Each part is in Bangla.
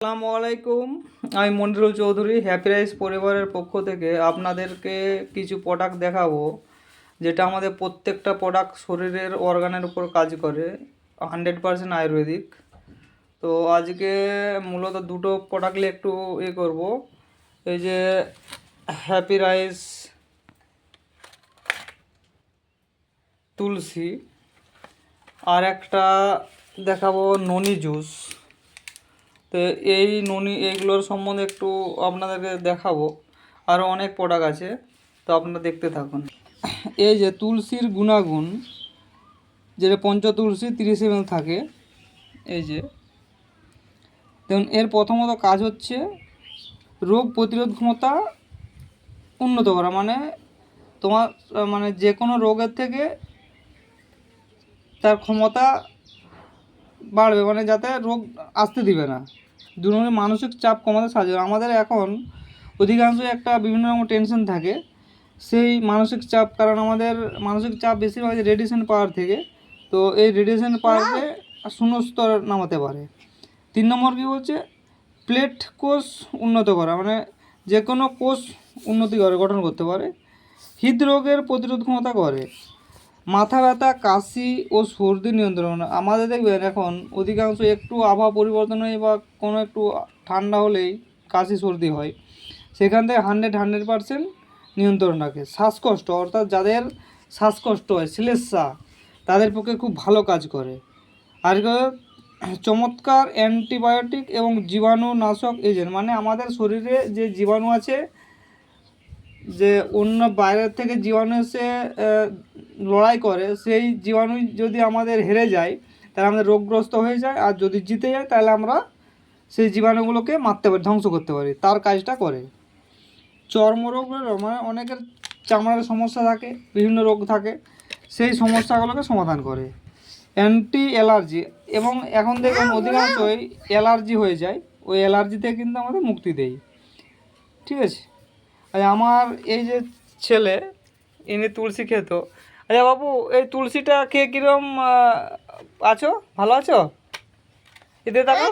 আসসালামু আলাইকুম। আমি মনিরুল চৌধুরী হ্যাপি রাইস পরিবারের পক্ষ থেকে আপনাদেরকে কিছু প্রোডাক্ট দেখাবো, যেটা আমাদের প্রত্যেকটা প্রোডাক্ট শরীরের অর্গানের উপর কাজ করে, 100% আয়ুর্বেদিক। তো আজকে মূলত দুটো প্রোডাক্ট নিয়ে একটু করব। এই যে হ্যাপি রাইস তুলসী, আর একটা দেখাবো ননি জুস। তো এই এইগুলোর সম্বন্ধে একটু আপনাদেরকে দেখাবো। আরও অনেক প্রোডাক্ট আছে, তো আপনারা দেখতে থাকুন। এই যে তুলসীর গুণাগুণ, যেটা পঞ্চতুলসী 30 ml থাকে। এই যে দেখুন, এর প্রথমত কাজ হচ্ছে রোগ প্রতিরোধ ক্ষমতা উন্নত করা, মানে তোমার যে কোনো রোগের থেকে তার ক্ষমতা বাড়বে, মানে যাতে রোগ আসতে দিবে না। 2 নম্বরে মানসিক চাপ কমাতে সাহায্য করে। আমাদের এখন অধিকাংশ একটা বিভিন্ন রকম টেনশন থাকে, সেই মানসিক চাপ, কারণ আমাদের মানসিক চাপ বেশিরভাগ রেডিয়েশন পাওয়ার থেকে, তো এই রেডিয়েশন পাওয়ারকে শূন্যস্তর নামাতে পারে। 3 নম্বর কী বলছে, প্লেট কোষ উন্নত করা, মানে যে কোনো কোষ উন্নতি করে, গঠন করতে পারে। হৃদরোগের প্রতিরোধ ক্ষমতা করে। মাথা ব্যথা, কাশি ও সর্দি নিয়ন্ত্রণ। আমাদের দেখবেন এখন অধিকাংশ একটু আবহাওয়া পরিবর্তন হয় বা কোনো একটু ঠান্ডা হলেই কাশি সর্দি হয়, সেখান থেকে 100% নিয়ন্ত্রণ রাখে। শ্বাসকষ্ট, অর্থাৎ যাদের শ্বাসকষ্ট হয়, শ্লেষ্মা, তাদের পক্ষে খুব ভালো কাজ করে। আর চমৎকার অ্যান্টিবায়োটিক এবং জীবাণুনাশক এজেন্ট, মানে আমাদের শরীরে যে জীবাণু আছে, যে অন্য বাইরের থেকে জীবাণু এসে লড়াই করে, সেই জীবাণু যদি আমাদের হেরে যায় তাহলে আমাদের রোগগ্রস্ত হয়ে যায়, আর যদি জিতে যায় তাহলে আমরা সেই জীবাণুগুলোকে মারতে পারি, ধ্বংস করতে পারি। তার কাজটা করে। চর্মরোগ, মানে অনেকের চামড়ার সমস্যা থাকে, বিভিন্ন রোগ থাকে, সেই সমস্যাগুলোকে সমাধান করে। অ্যান্টি অ্যালার্জি, এবং এখন দেখবেন অধিকাংশই অ্যালার্জি হয়ে যায়, ওই অ্যালার্জি থেকে কিন্তু আমাদের মুক্তি দেয়। ঠিক আছে। আমার এই যে ছেলে, ইনি তুলসী খেত। আচ্ছা বাবু, এই তুলসীটা খেয়ে কীরকম আছো? ভালো আছো? এতে দেখো,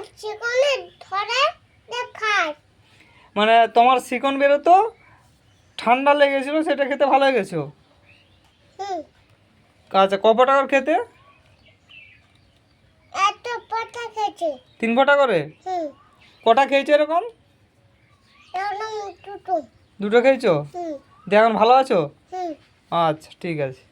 মানে তোমার শিকন বেরোতো, ঠান্ডা লেগেছিলো, সেটা খেতে ভালো হয়ে গেছো? আচ্ছা, ক টাকার খেতে? 3 ফোঁটা করে? কটা খেয়েছো এরকম? 2টো খেয়েছো? দিয়ে এখন ভালো আছো? আচ্ছা, ঠিক আছে।